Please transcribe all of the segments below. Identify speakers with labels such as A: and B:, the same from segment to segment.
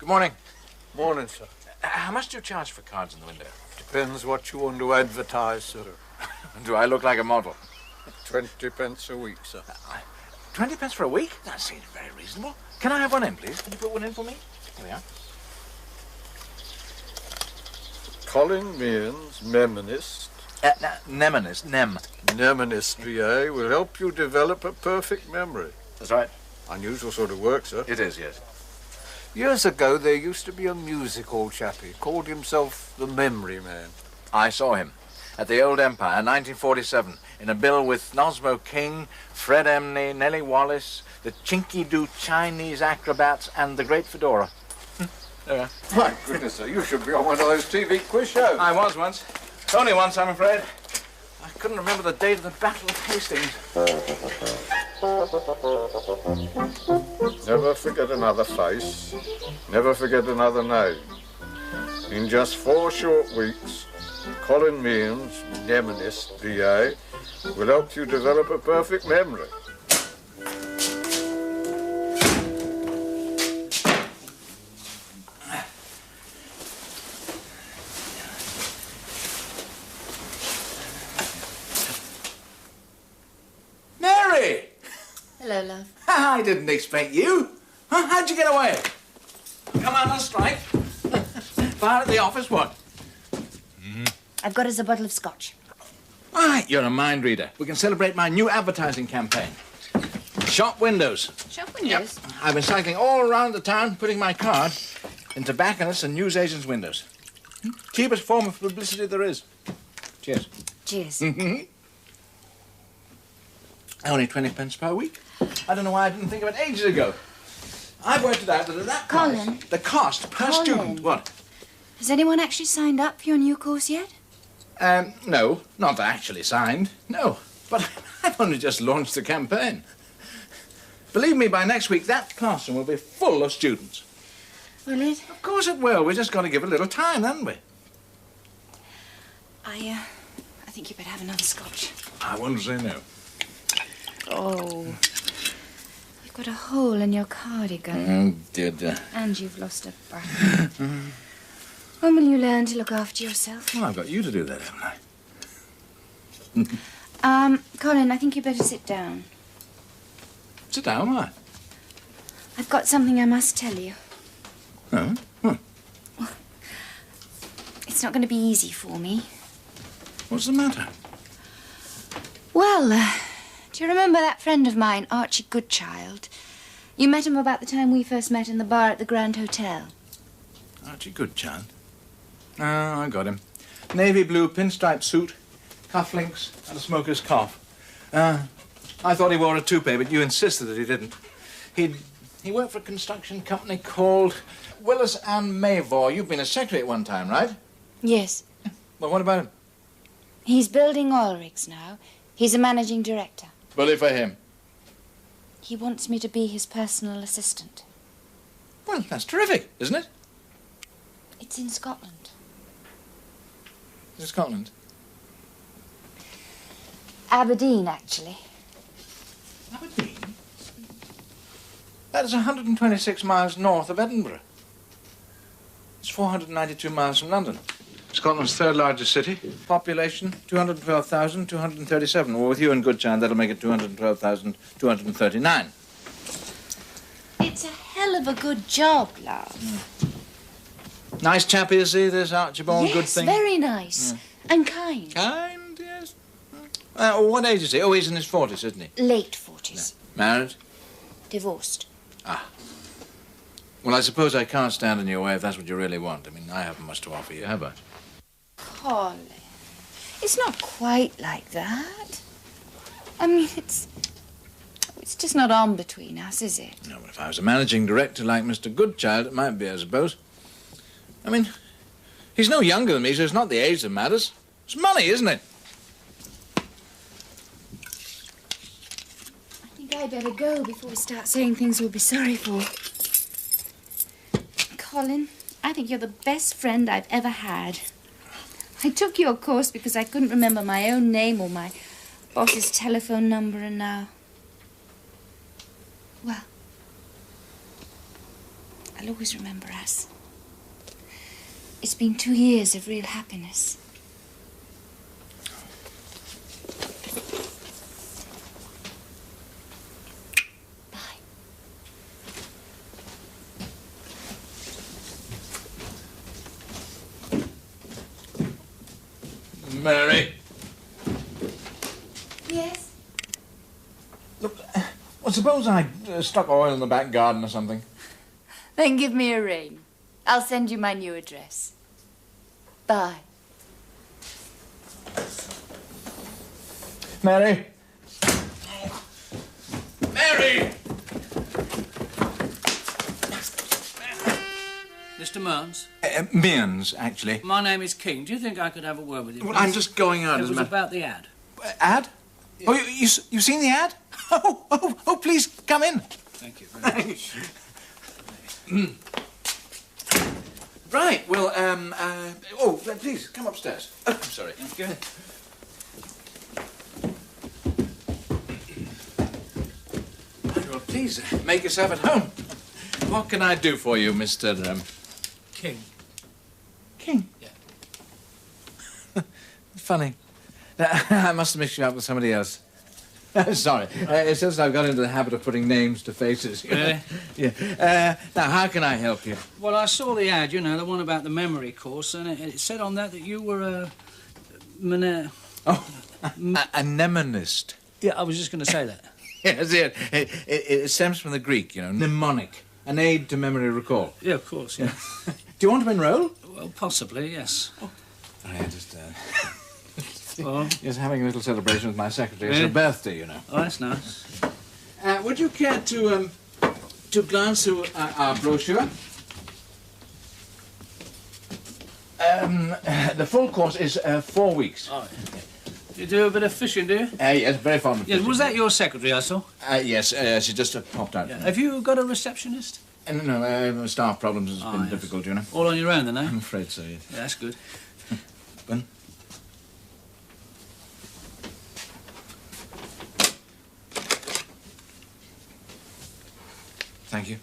A: Good morning.
B: Morning, sir.
A: How much do you charge for cards in the window?
B: Depends what you want to advertise, sir.
A: Do I look like a model?
B: 20 pence a week, sir.
A: 20 pence for a week? That seems very reasonable. Can I have one in, please? Can you put one in for me? Here we are.
B: Colin Mearns, Memonist.
A: Mnemonist, Nem.
B: Mnemonist, VA, will help you develop a perfect memory.
A: That's right.
B: Unusual sort of work, sir.
A: It is, yes.
B: Years ago, there used to be a music hall chappie. Called himself the Memory Man.
A: I saw him at the Old Empire in 1947 in a bill with Nosmo King, Fred Emney, Nellie Wallace, the Chinky-Doo Chinese acrobats, and the Great Fedora. There.
B: My goodness, sir, you should be on one of those TV quiz shows.
A: I was once. Only once, I'm afraid. I couldn't remember the date of the Battle of Hastings.
B: Never forget another face. Never forget another name. In just 4 short weeks, Colin Mearns, Mnemonist, VA, will help you develop a perfect memory.
A: Mary!
C: Hello, love.
A: I didn't expect you. Huh? How'd you get away? Come on, let's strike. Fire at the office, what?
C: I've got us a bottle of scotch.
A: All right, you're a mind reader. We can celebrate my new advertising campaign. Shop windows.
C: Shop windows?
A: Yep. I've been cycling all around the town, putting my card in tobacconists and newsagents' windows. Cheapest form of publicity there is. Cheers.
C: Cheers.
A: Only 20 pence per week. I don't know why I didn't think of it ages ago. I've worked it out that at that price,
C: Colin.
A: the cost per
C: Colin.
A: student. What?
C: Has anyone actually signed up for your new course yet?
A: No, not actually signed. No, but I've only just launched the campaign. Believe me, by next week, that classroom will be full of students.
C: Will it?
A: Of course it will. We've just got to give it a little time, haven't we?
C: I think you better have another scotch.
A: I wouldn't say no.
C: Oh. You've got a hole in your cardigan.
A: Oh, dear.
C: And you've lost a breath. When will you learn to look after yourself?
A: Well, I've got you to do that, haven't I?
C: Colin, I think you better sit down.
A: Sit down, why?
C: I've got something I must tell you.
A: Oh? What?
C: It's not going to be easy for me.
A: What's the matter?
C: Well, do you remember that friend of mine, Archie Goodchild? You met him about the time we first met in the bar at the Grand Hotel.
A: Archie Goodchild? Oh, I got him. Navy blue pinstripe suit, cufflinks, and a smoker's cough. I thought he wore a toupee, but you insisted that he didn't. He worked for a construction company called Willis and Mavor. You've been a secretary at one time, right?
C: Yes.
A: Well, what about him?
C: He's building oil rigs now. He's a managing director.
A: Bully for him.
C: He wants me to be his personal assistant.
A: Well, that's terrific, isn't it?
C: It's in Scotland.
A: Is it Scotland?
C: Aberdeen, actually.
A: Aberdeen? That is 126 miles north of Edinburgh. It's 492 miles from London. Scotland's third largest city. Population, 212,237. Well, with you and Goodchild, that'll make it 212,239.
C: It's a hell of a good job, love.
A: Nice chap, is he, this Archibald
C: Yes,
A: Goodthing?
C: very nice. And kind.
A: Kind, yes. What age is he? Oh, he's in his 40s, isn't he?
C: Late 40s.
A: Married?
C: Divorced.
A: Ah. Well, I suppose I can't stand in your way if that's what you really want. I mean, I haven't much to offer you, have I?
C: Colin, it's not quite like that. I mean, it's just not on between us, is it?
A: No, but if I was a managing director like Mr. Goodchild, it might be, I suppose. I mean, he's no younger than me, so it's not the age that matters. It's money, isn't it?
C: I think I'd better go before we start saying things we'll be sorry for. Colin, I think you're the best friend I've ever had. I took your course because I couldn't remember my own name or my boss's telephone number, and now... Well, I I'll always remember us. It's been 2 years of real happiness. Bye.
A: Mary.
C: Yes?
A: Look, well, suppose I stuck oil in the back garden or something.
C: Then give me a ring. I'll send you my new address. Bye.
A: Mary. Mary!
D: Mr. Mearns?
A: Mearns, actually.
D: My name is King. Do you think I could have a word with you?
A: Well, I'm just going out
D: It
A: as a
D: was
A: matter...
D: about the ad.
A: Ad? Oh, you've seen the ad? Oh, please, come in.
D: Thank you very much.
A: Right, well, please, come upstairs. Oh, I'm sorry.
D: Thank you.
A: Well, please, make yourself at home. What can I do for you, Mr.
D: King.
A: King?
D: Yeah.
A: Funny. I must have mixed you up with somebody else. Sorry. It's just I've got into the habit of putting names to faces.
D: Really?
A: Yeah. Now, how can I help you?
D: Well, I saw the ad, you know, the one about the memory course, and it said on that you were a...
A: Oh, a mnemonist.
D: Yeah, I was just going to say that.
A: Yes, it stems from the Greek, you know, mnemonic, an aid to memory recall.
D: Yeah, of course, yeah.
A: Do you want to enroll?
D: Well, possibly, yes.
A: I just,
D: Well,
A: just having a little celebration with my secretary. It's
D: Really?
A: her birthday, you know.
D: oh, that's nice.
A: Would you care to glance through our brochure? The full course is 4 weeks.
D: Oh, yeah. You do a bit of fishing, do you?
A: Yes, very fond of
D: Yes,
A: fishing.
D: was that your secretary I saw?
A: Yes, she just popped out.
D: Yeah. Have you got a receptionist?
A: No, staff problems has been
D: yes.
A: difficult, you know.
D: All on your own, then, eh?
A: I'm afraid so, yes.
D: Yeah, that's good.
A: Ben? Thank you.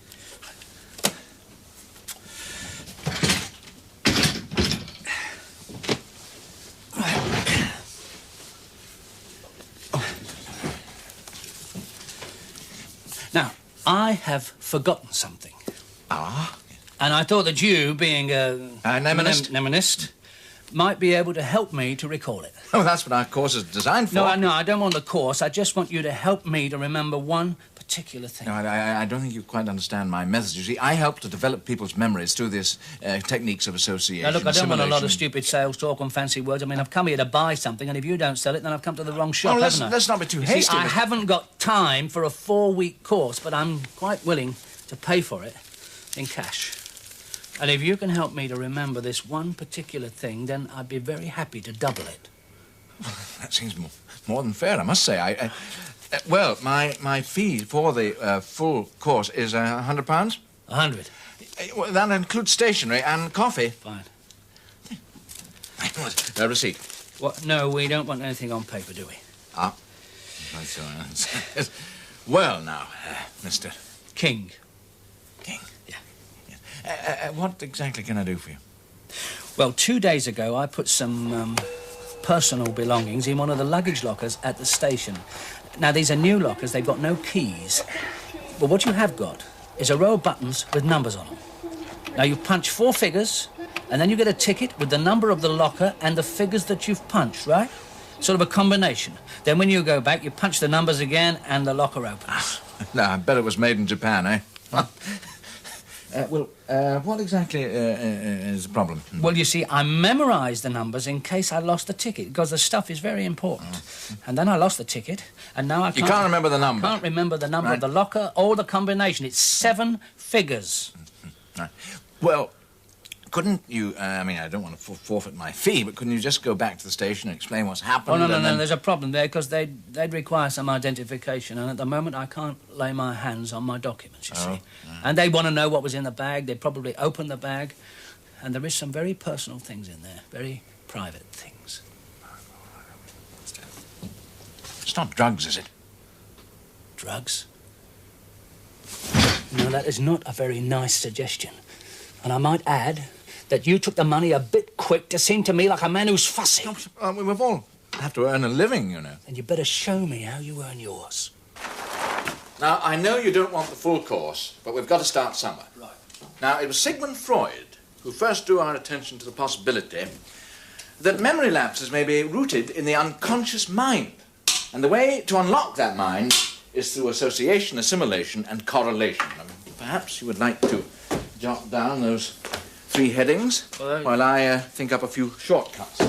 D: Now, I have forgotten something.
A: Ah?
D: And I thought that you, being a
A: mnemonist?
D: mnemonist, might be able to help me to recall it.
A: Oh, that's what our course is designed for.
D: No, I don't want the course. I just want you to help me to remember one particular thing.
A: No, I don't think you quite understand my message. You see, I help to develop people's memories through this techniques of association.
D: Now, look, I don't want a lot of
A: assimilation.
D: stupid sales talk and fancy words. I mean, I've come here to buy something, and if you don't sell it, then I've come to the wrong shop,
A: Oh,
D: haven't I?
A: let's not be too
D: You
A: hasty.
D: See, I haven't got time for a 4-week course, but I'm quite willing to pay for it in cash. And if you can help me to remember this one particular thing, then I'd be very happy to double it.
A: That seems more than fair, I must say. Well, my fee for the full course is £100.
D: 100.
A: Well, that includes stationery and coffee.
D: Fine.
A: A receipt.
D: What? No, we don't want anything on paper, do we?
A: Ah. That's all right. Well, now, Mr.
D: King.
A: King.
D: Yeah.
A: What exactly can I do for you?
D: Well, 2 days ago, I put some personal belongings in one of the luggage lockers at the station. Now, these are new lockers. They've got no keys. But what you have got is a row of buttons with numbers on them. Now, you punch 4 figures, and then you get a ticket with the number of the locker and the figures that you've punched, right? Sort of a combination. Then when you go back, you punch the numbers again, and the locker opens.
A: No, I bet it was made in Japan, eh? What exactly is the problem?
D: Well, you see, I memorised the numbers in case I lost the ticket, because the stuff is very important. And then I lost the ticket, and now I can't...
A: You can't remember the number?
D: I can't remember the number
A: Right.
D: of the locker or the combination. It's 7 figures.
A: Right. Well, couldn't you... I mean, I don't want to forfeit my fee, but couldn't you just go back to the station and explain what's happened?
D: Oh, no,
A: and then...
D: there's a problem there, because they'd require some identification, and at the moment I can't lay my hands on my documents, you see. And they want to know what was in the bag. They'd probably open the bag, and there is some very personal things in there, very private things.
A: It's not drugs, is it?
D: Drugs? No, that is not a very nice suggestion. And I might add that you took the money a bit quick to seem to me like a man who's fussy.
A: We've all have to earn a living, you know.
D: And you better show me how you earn yours.
A: Now, I know you don't want the full course, but we've got to start somewhere.
D: Right.
A: Now, it was Sigmund Freud who first drew our attention to the possibility that memory lapses may be rooted in the unconscious mind. And the way to unlock that mind is through association, assimilation, and correlation. Perhaps you would like to jot down those 3 headings while I think up a few shortcuts.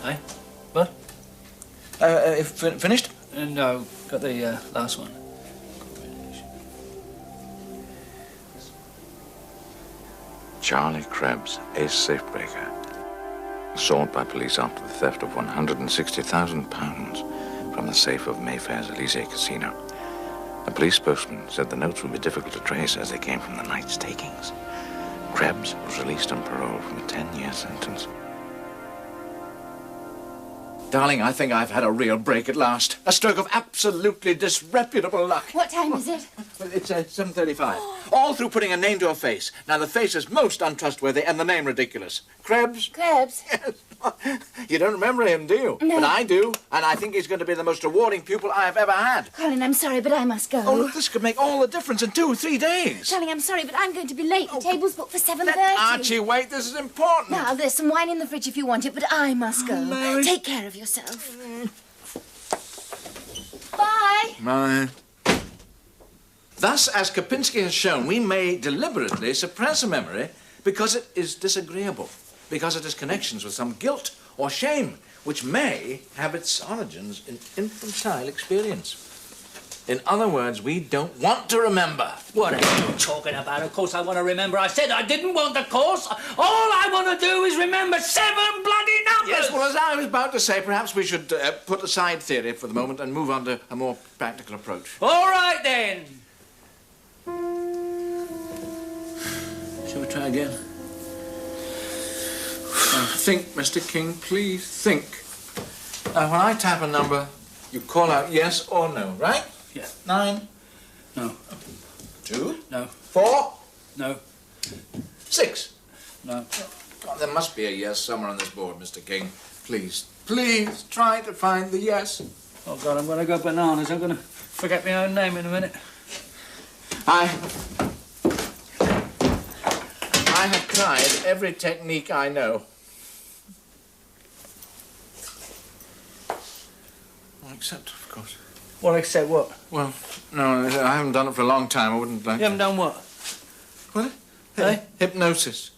D: Eh? What?
A: Finished?
D: No, got the last one.
B: Charlie Krebs, ace safebreaker. Sought by police after the theft of £160,000 from the safe of Mayfair's Elysee Casino. A police spokesman said the notes would be difficult to trace as they came from the night's takings. Krebs was released on parole from a 10-year sentence.
A: Darling, I think I've had a real break at last. A stroke of absolutely disreputable luck.
C: What time is it?
A: Well, it's 7:35. All through putting a name to a face. Now, the face is most untrustworthy and the name ridiculous. Krebs?
C: Krebs?
A: Yes. You don't remember him, do you?
C: No.
A: But I do, and I think he's going to be the most rewarding pupil I have ever had.
C: Colin, I'm sorry, but I must go.
A: Oh, look, this could make all the difference in 2 or 3 days.
C: Darling, I'm sorry, but I'm going to be late. The table's booked for 7:30.
A: Let Archie wait. This is important.
C: Now, there's some wine in the fridge if you want it, but I must go.
A: Mary.
C: Take care of yourself. Bye.
A: Bye. Thus, as Kapinski has shown, we may deliberately suppress a memory because it is disagreeable, because it has connections with some guilt or shame, which may have its origins in infantile experience. In other words, we don't want to remember.
D: What are you talking about? Of course I want to remember. I said I didn't want the course. All I want to do is remember 7 bloody numbers.
A: Yes, well, as I was about to say, perhaps we should put aside theory for the moment and move on to a more practical approach.
D: All right, then.
A: Shall we try again? Think, Mr. King, please think. Now, when I tap a number, you call out yes or no, right?
D: Yeah.
A: 9.
D: No.
A: 2.
D: No.
A: 4.
D: No.
A: 6.
D: No.
A: God, there must be a yes somewhere on this board, Mr. King. Please, please try to find the yes.
D: Oh, God, I'm going to go bananas. I'm going to forget my own name in a minute.
A: I have tried every technique I know. Well, except, of course.
D: Well, except what?
A: Well, no, I haven't done it for a long time. I wouldn't like
D: You haven't done what?
A: What?
D: Eh?
A: Hypnosis.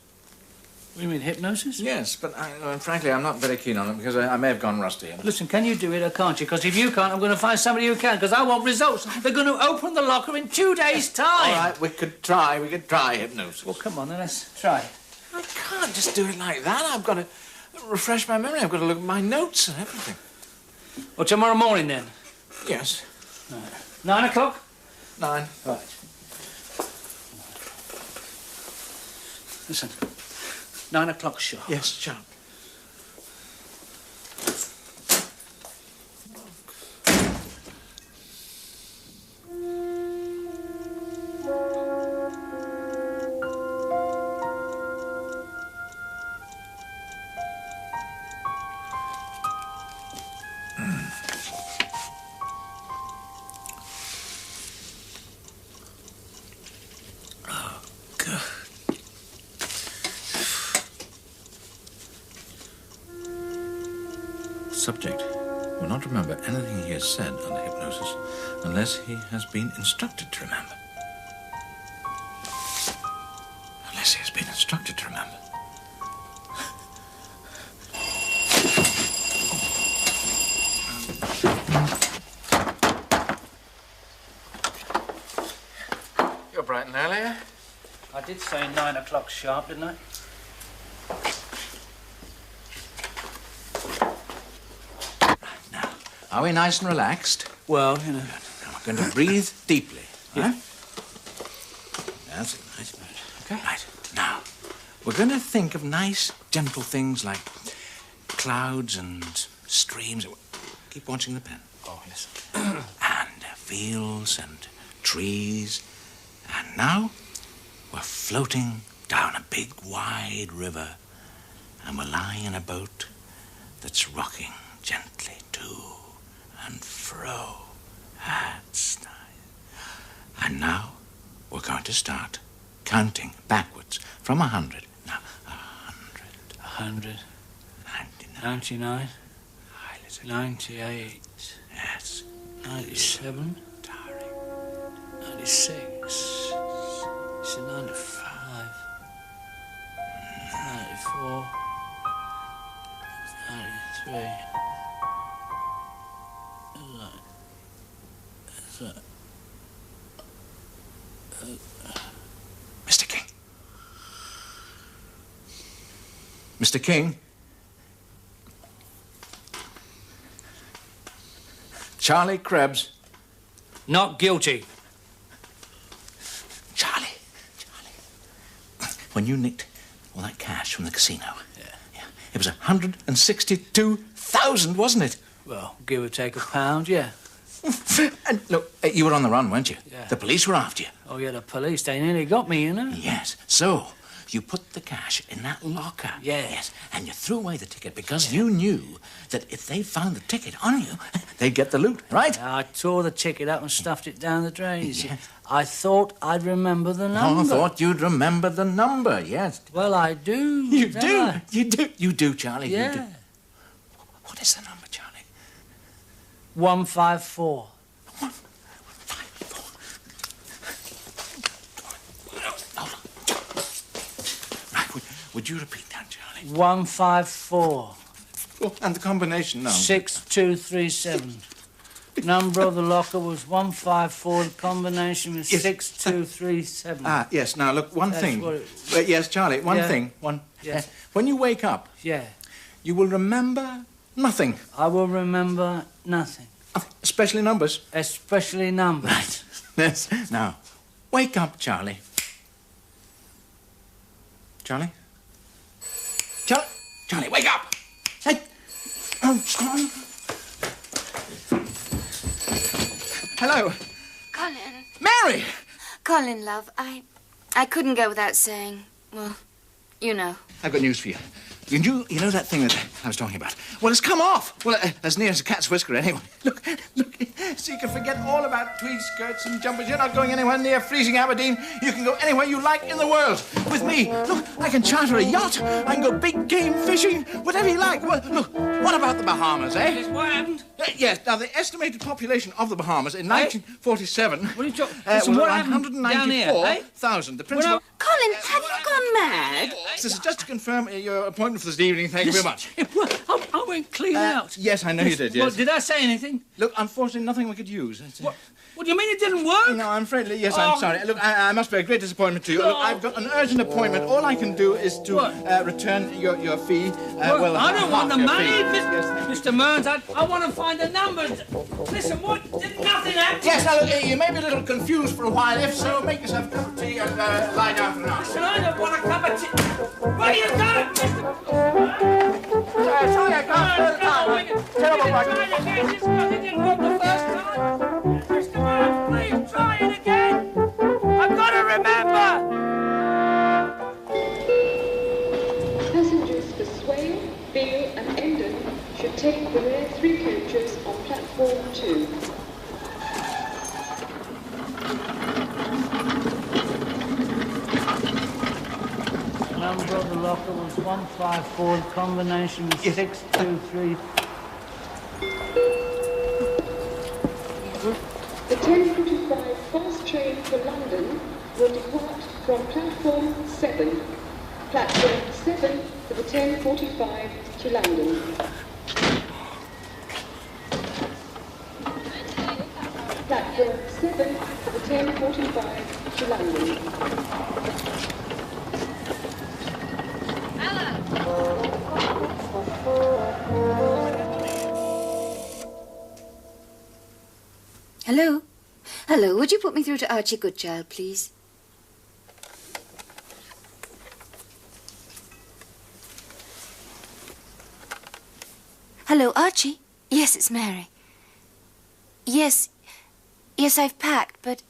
D: What do you mean, hypnosis?
A: Yes, but frankly, I'm not very keen on it because I may have gone rusty.
D: Listen, can you do it or can't you? Because if you can't, I'm going to find somebody who can, because I want results. They're going to open the locker in 2 days' time.
A: All right, we could try hypnosis.
D: Well, come on, then let's try.
A: I can't just do it like that. I've got to refresh my memory. I've got to look at my notes and everything.
D: Well, tomorrow morning, then?
A: Yes.
D: Right. 9 o'clock?
A: 9.
D: Right. Listen, 9 o'clock sharp.
A: Yes, sharp. Subject will not remember anything he has said under hypnosis unless he has been instructed to remember. Unless he has been instructed to remember. You're bright and early.
D: I did say 9 o'clock sharp, didn't I?
A: Are we nice and relaxed?
D: Well, you know.
A: Now we're going to breathe deeply.
D: Yeah.
A: Right? That's it, right? Okay. Right. Now, we're going to think of nice, gentle things like clouds and streams. Keep watching the pen.
D: Oh, yes.
A: And fields and trees. And now we're floating down a big, wide river. And we're lying in a boat that's rocking gently to and fro. That's nice. And now we're going to start counting backwards from 100. Now, 100.
D: 100.
A: 99.
D: 99.
A: Hi, listen.
D: 98.
A: Yes.
D: 97.
A: Tiring.
D: 96. It's 95. 94. 93.
A: Mr. King. Mr. King. Charlie Krebs.
D: Not guilty.
A: Charlie. When you nicked all that cash from the casino. Yeah. It was 162,000, wasn't it?
D: Well, give or take £1, yeah.
A: And look, you were on the run, weren't you?
D: Yeah.
A: The police were after you.
D: Oh, yeah, the police, they nearly got me, you know.
A: Yes. So, you put the cash in that locker.
D: Yeah.
A: Yes. And you threw away the ticket because you knew that if they found the ticket on you, they'd get the loot, right?
D: I tore the ticket up and stuffed it down the drain.
A: Yeah.
D: I thought I'd remember the
A: Oh,
D: number.
A: I thought you'd remember the number, yes.
D: Well, I do.
A: You
D: don't
A: do.
D: I?
A: You do, Charlie.
D: Yeah.
A: You do. What is the number, Charlie?
D: 154.
A: 154. Hold on. Right, would you repeat that, Charlie?
D: 154.
A: Oh, and the combination number.
D: 6237. Number of the locker was 154. The combination was
A: Yes.
D: 6237.
A: Ah, yes. Now, look, one
D: That's
A: thing.
D: what it-
A: Yes, Charlie, one
D: Yeah.
A: thing.
D: Yeah.
A: When you wake up,
D: Yeah.
A: you will remember nothing,
D: I will remember nothing,
A: especially numbers.
D: especially numbers.
A: Right. Yes. Now, wake up, Charlie. Charlie? Charlie, wake up! Hey! Oh, hello.
C: Colin.
A: Mary!
C: Colin, love, I couldn't go without saying, well, you know.
A: I've got news for you. You know that thing that I was talking about? Well, it's come off. Well, as near as a cat's whisker, anyway. Look. So you can forget all about tweed skirts and jumpers. You're not going anywhere near freezing Aberdeen. You can go anywhere you like in the world with me. Look, I can charter a yacht. I can go big game fishing, whatever you like. Well, look, what about the Bahamas, eh?
D: What happened?
A: Yes, now the estimated population of the Bahamas in 1947
D: What are you talking?
A: was
D: What happened down here, eh?
A: 194,000. The principal...
C: Colin, have you gone mad?
A: This is just to confirm your appointment for this evening. Thank you very much.
D: I went clean out.
A: Yes, I know you did, yes.
D: What, did I say anything?
A: Look, unfortunately, nothing we could use.
D: What do you mean it didn't work?
A: No, I'm afraid, yes, I'm sorry. Look, I must be a great disappointment to you. Look, I've got an urgent appointment. All I can do is to return your fee.
D: Well, I don't want the
A: half your
D: money,
A: fee. Yes, thank you.
D: Mr. Mearns. I want to find the numbers. Listen, what? Did nothing happen?
A: Yes, now, look, you may be a little confused for a while. If so, make yourself a cup of tea and lie down for an hour.
D: Listen, I don't want a cup of tea. What are you doing, Mr.
A: Sorry, I can't. Terrible,
D: Try it again. This didn't work the first time. Mr. Mearns, please try it again. I've got to remember.
E: Passengers for Swale, Beale and Endon should take the rear 3 coaches on platform 2.
D: Number of the locker was 154. The combination was 623.
E: The 10:45 fast train for London will depart from platform 7. Platform 7 for the 10:45 to London. Platform 7 for the 10:45 to London.
C: Hello? Hello, would you put me through to Archie Goodchild, please? Hello, Archie? Yes, it's Mary. Yes, I've packed, but,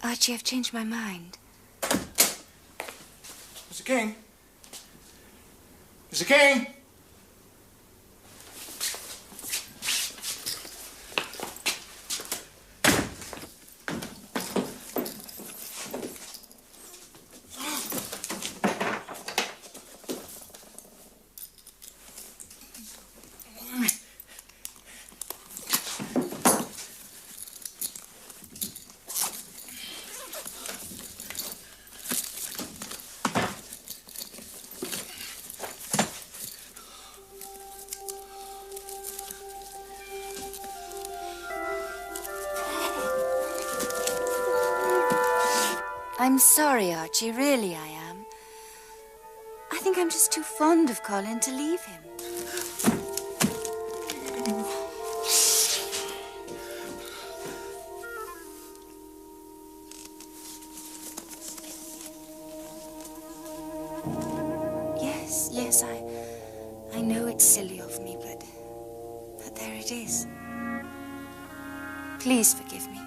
C: Archie, I've changed my mind.
A: Mr. King? Mr. King?
C: I'm sorry, Archie, really I am. I think I'm just too fond of Colin to leave him. Yes, I know it's silly of me, but there it is. Please forgive me.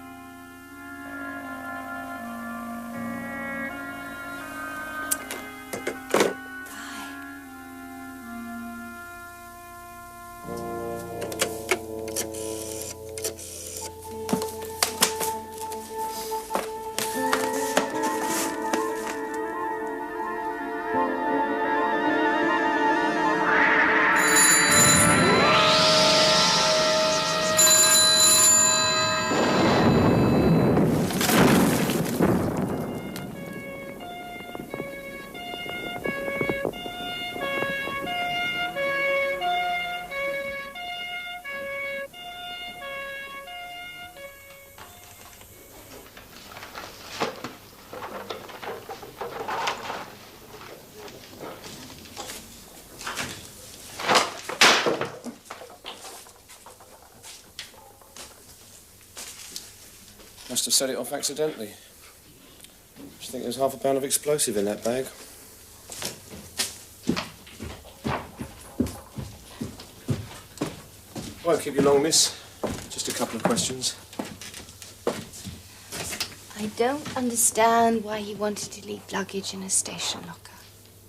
F: Must have set it off accidentally. I think there's half a pound of explosive in that bag. Won't keep you long, miss. Just a couple of questions.
C: I don't understand why he wanted to leave luggage in a station locker.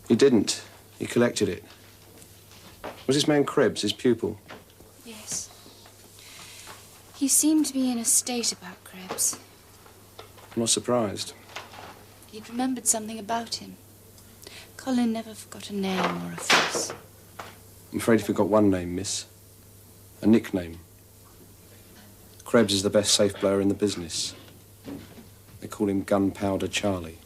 F: He didn't. He collected it. Was this man Krebs his pupil?
C: Yes. He seemed to be in a state about Krebs.
F: I'm not surprised.
C: He'd remembered something about him. Colin never forgot a name or a face.
F: I'm afraid he forgot one name, miss. A nickname. Krebs is the best safe blower in the business. They call him Gunpowder Charlie.